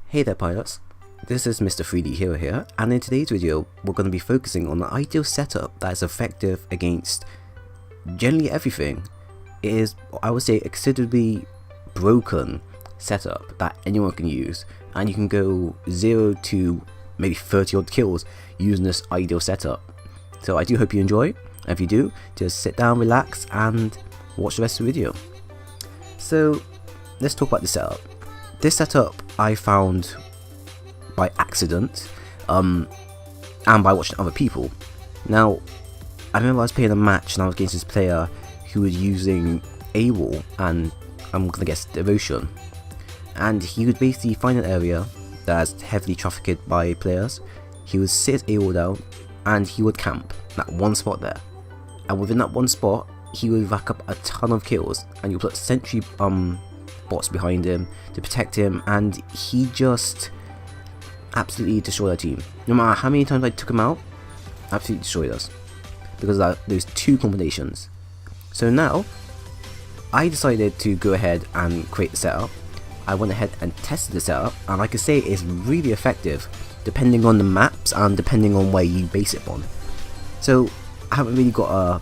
Hey there pilots, this is Mr. 3D Hero here, and in today's video we're going to be focusing on the ideal setup that is effective against generally everything. It is, I would say, a considerably broken setup that anyone can use, and you can go 0 to maybe 30 odd kills using this ideal setup. So I do hope you enjoy, and if you do, just sit down, relax and watch the rest of the video. So let's talk about the setup. This setup I found by accident and by watching other people. Now I remember I was playing a match and I was against this player who was using AWOL and I'm gonna guess devotion, and he would basically find an area that's heavily trafficked by players. He would sit his AWOL down and he would camp that one spot there, and within that one spot he would rack up a ton of kills, and you put sentry bots behind him to protect him, and he just absolutely destroyed our team. No matter how many times I took him out, absolutely destroyed us because of those two combinations. So now I decided to go ahead and create the setup. I went ahead and tested the setup, and I can say it's really effective depending on the maps and depending on where you base it on. So I haven't really got a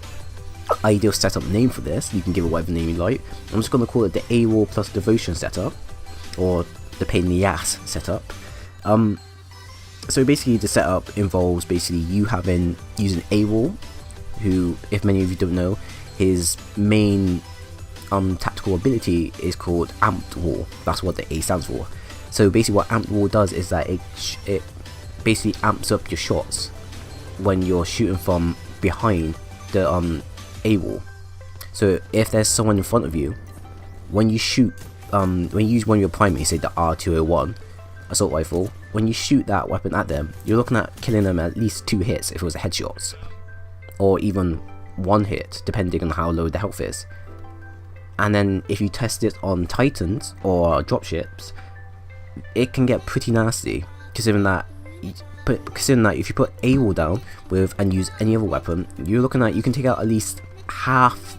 ideal setup name for this. You can give it whatever name you like. I'm just going to call it the AWOL plus devotion setup, or the pain in the ass setup. So basically the setup involves basically you using AWOL, who, if many of you don't know, his main tactical ability is called Amped Wall. That's what the A stands for. So basically what Amped Wall does is that it basically amps up your shots when you're shooting from behind the AWOL. So if there's someone in front of you, when you shoot, when you use one of your primaries, say the R201 assault rifle, when you shoot that weapon at them, you're looking at killing them at least 2 hits if it was a headshot, or even 1 hit depending on how low the health is. And then if you test it on Titans or dropships, it can get pretty nasty, considering that if you put AWOL down with and use any other weapon, you're looking at, you can take out at least half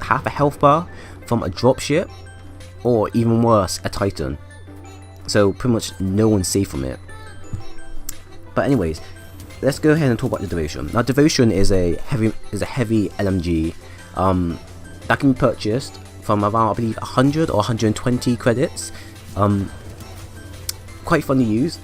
a health bar from a dropship, or even worse, a Titan. So pretty much no one's safe from it. But anyways, let's go ahead and talk about the devotion. Now devotion is a heavy LMG that can be purchased from around, I believe, 100 or 120 credits. Quite fun to use.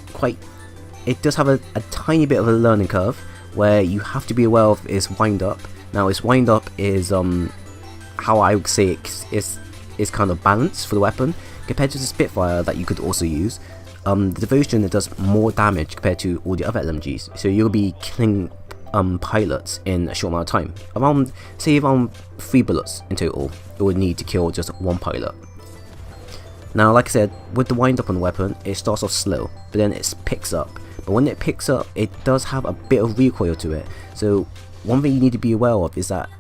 It does have a tiny bit of a learning curve where you have to be aware of its wind up. Now its wind up is how I would say it's kind of balanced for the weapon compared to the Spitfire that you could also use. The devotion, it does more damage compared to all the other LMGs, so you'll be killing pilots in a short amount of time. Around 3 bullets in total it would need to kill just 1 pilot. Now like I said, with the wind up on the weapon, it starts off slow, but then it picks up. But when it picks up, it does have a bit of recoil to it. So one thing you need to be aware of is that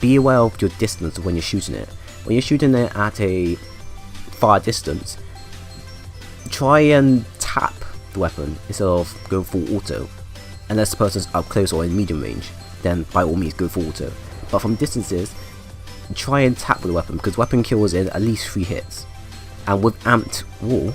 be aware of your distance when you're shooting it. When you're shooting it at a far distance, try and tap the weapon instead of go full auto. Unless the person's up close or in medium range, then by all means go full auto. But from distances, try and tap with the weapon, because weapon kills in at least 3 hits. And with Amped Wall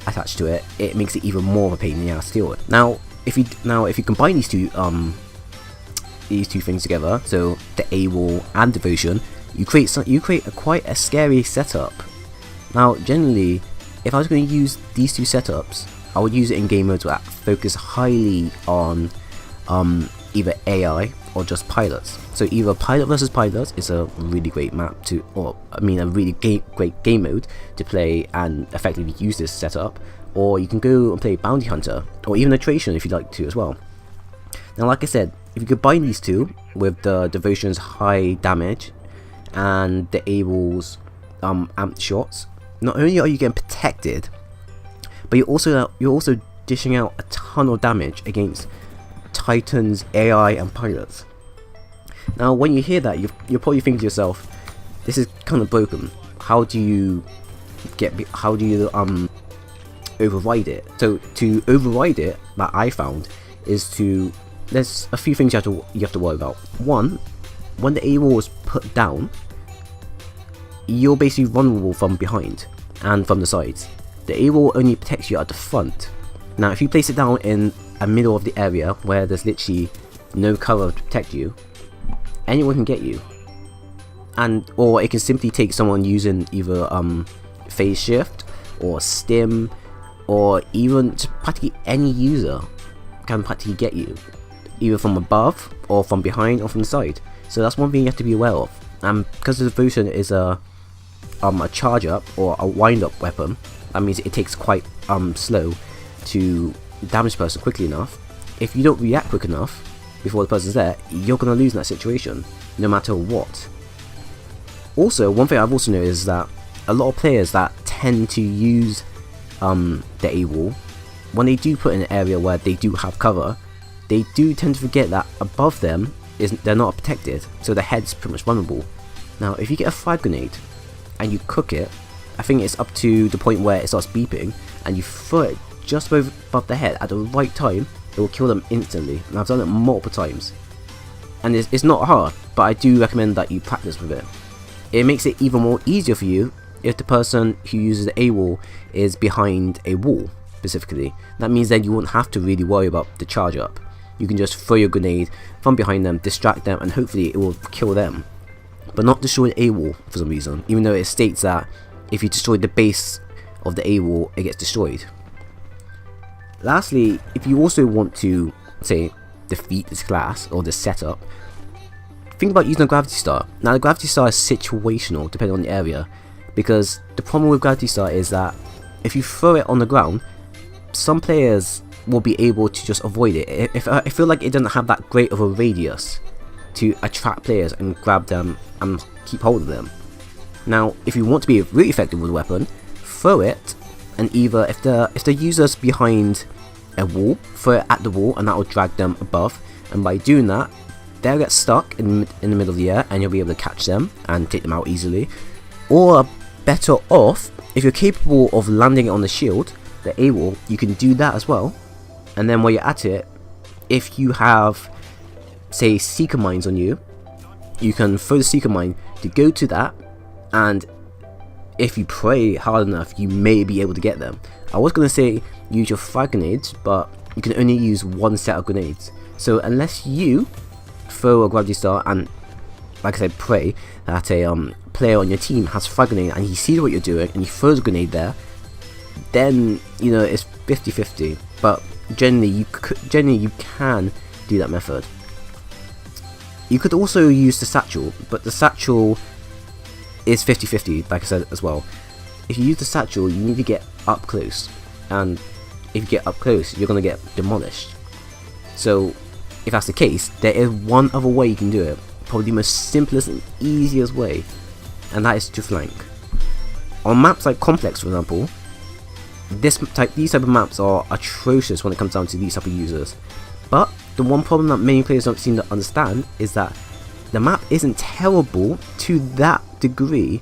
attached to it, it makes it even more of a pain in the ass to deal with. Now if you combine these two things together, so the AWOL and devotion, you create quite a scary setup. Now generally, if I was going to use these two setups, I would use it in game modes that focus highly on either AI or just pilots. So either pilot versus pilots is a really great map to, or I mean a really great game mode to play and effectively use this setup, or you can go and play bounty hunter or even attrition if you'd like to as well. Now like I said, if you combine these two with the devotion's high damage and the AWOL's amped shots, not only are you getting protected, but you're also dishing out a ton of damage against Titans, AI and pilots. Now when you hear that, you're probably thinking to yourself, this is kind of broken. How do you override it? So to override it, that I found, is there's a few things you have to worry about. One, when the AWOL is put down, you're basically vulnerable from behind and from the sides. the AWOL only protects you at the front. Now if you place it down in a middle of the area where there's literally no cover to protect you, anyone can get you. Or it can simply take someone using either phase shift or stim, or even just practically any user can practically get you, either from above or from behind or from the side. So that's one thing you have to be aware of. And because the devotion is a charge up or a wind up weapon, that means it takes quite slow to damage the person quickly enough. If you don't react quick enough before the person's there, you're going to lose in that situation no matter what. Also, one thing I've also noticed is that a lot of players that tend to use the AWOL, when they do put in an area where they do have cover, they do tend to forget that above them they're not protected, so their head's pretty much vulnerable. Now if you get a frag grenade and you cook it, I think it's up to the point where it starts beeping, and you throw it just above the head at the right time, it will kill them instantly. And I've done it multiple times, and it's not hard, but I do recommend that you practice with it. It makes it even more easier for you if the person who uses the AWOL is behind a wall specifically. That means then you won't have to really worry about the charge up. You can just throw your grenade from behind them, distract them, and hopefully it will kill them, but not destroy the AWOL for some reason, even though it states that if you destroy the base of the AWOL, it gets destroyed. Lastly, if you also want to, say, defeat this class or this setup, think about using a Gravity Star. Now the Gravity Star is situational depending on the area, because the problem with Gravity Star is that if you throw it on the ground, some players will be able to just avoid it. I feel like it doesn't have that great of a radius to attract players and grab them and keep hold of them. Now if you want to be really effective with a weapon, throw it, and either if the user's behind a wall, throw it at the wall, and that will drag them above, and by doing that they'll get stuck in the middle of the air and you'll be able to catch them and take them out easily. Or better off, if you're capable of landing it on the shield, the AWOL, you can do that as well. And then while you're at it, if you have, say, Seeker Mines on you, you can throw the Seeker Mine to go to that, and if you pray hard enough, you may be able to get them. I was going to say use your frag grenades, but you can only use one set of grenades. So unless you throw a Gravity Star and, like I said, pray that a player on your team has a frag grenade and he sees what you're doing and he throws a grenade there, then you know it's 50-50. But generally you can do that method. You could also use the satchel, but the satchel is 50-50, like I said as well. If you use the satchel, you need to get up close, and if you get up close, you're going to get demolished. So if that's the case, there is one other way you can do it, probably the most simplest and easiest way, and that is to flank. On maps like Complex, for example, these type of maps are atrocious when it comes down to these type of users. But the one problem that many players don't seem to understand is that the map isn't terrible to that degree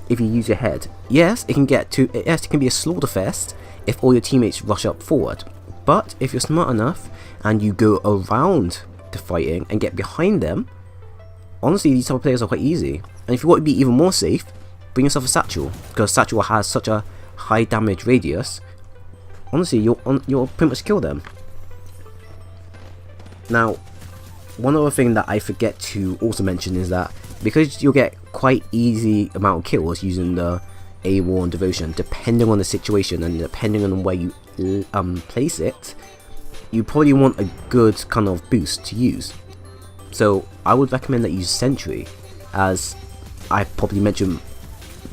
if you use your head. Yes, it can be a slaughter fest if all your teammates rush up forward. But if you're smart enough and you go around the fighting and get behind them, honestly, these type of players are quite easy. And if you want to be even more safe, bring yourself a satchel, because satchel has such a high damage radius. Honestly, you'll pretty much kill them. Now, one other thing that I forget to also mention is that because you'll get quite easy amount of kills using the AWOL and Devotion, depending on the situation and depending on where you place it, you probably want a good kind of boost to use. So I would recommend that you use Sentry, as I probably mentioned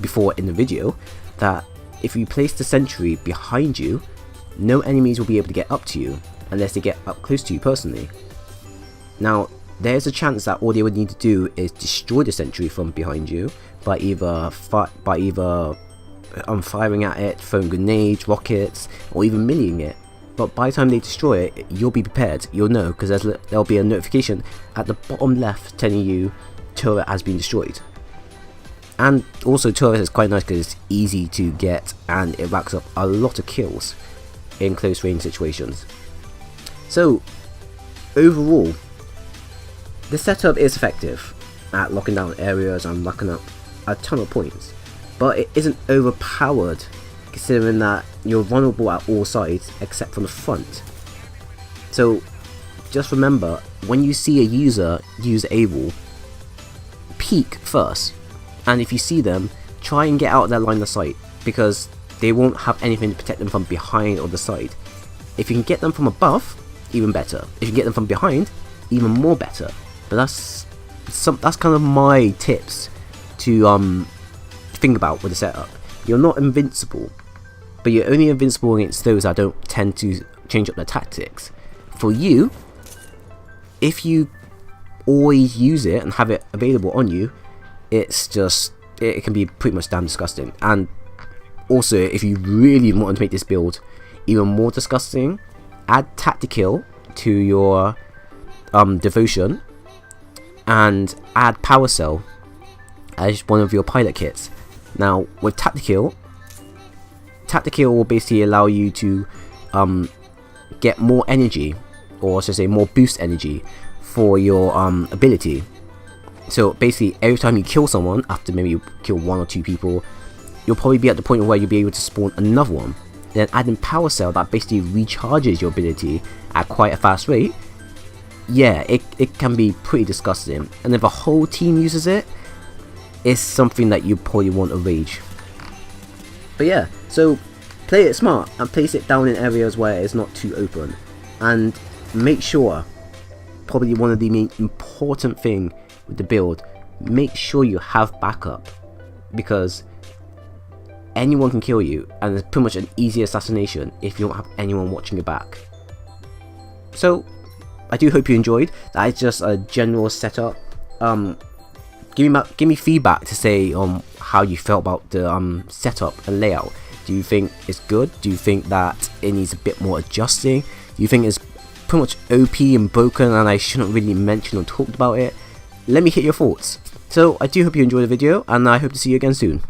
before in the video, that if you place the Sentry behind you, no enemies will be able to get up to you unless they get up close to you personally. Now, there's a chance that all they would need to do is destroy the Sentry from behind you by either firing at it, throwing grenades, rockets, or even meleeing it. But by the time they destroy it, you'll be prepared. You'll know, because there'll be a notification at the bottom left telling you turret has been destroyed. And also, turret is quite nice because it's easy to get and it racks up a lot of kills in close range situations. So overall, the setup is effective at locking down areas and racking up a ton of points, but it isn't overpowered considering that you're vulnerable at all sides except from the front. So just remember, when you see a user use AWOL, peek first, and if you see them, try and get out of their line of sight, because they won't have anything to protect them from behind or the side. If you can get them from above, even better. If you can get them from behind, even more better. But that's kind of my tips to think about with the setup. You're not invincible, but you're only invincible against those that don't tend to change up their tactics. For you, if you always use it and have it available on you, it's just, it can be pretty much damn disgusting. And also, if you really want to make this build even more disgusting, add Tactical to your devotion and add Power Cell as one of your pilot kits. Now with Tactical will basically allow you to get more energy, or should I say more boost energy for your ability. So basically every time you kill someone, after maybe you kill 1 or 2 people, you'll probably be at the point where you'll be able to spawn another one. Then adding Power Cell that basically recharges your ability at quite a fast rate. Yeah, it can be pretty disgusting. And if a whole team uses it, it's something that you probably want to rage. But yeah, so play it smart and place it down in areas where it's not too open. And make sure, probably one of the main important thing with the build, make sure you have backup, because anyone can kill you and it's pretty much an easy assassination if you don't have anyone watching your back. So I do hope you enjoyed. That is just a general setup. Give me feedback to say how you felt about the setup and layout. Do you think it's good? Do you think that it needs a bit more adjusting? Do you think it's pretty much OP and broken and I shouldn't really mention or talk about it? Let me hear your thoughts. So I do hope you enjoyed the video, and I hope to see you again soon.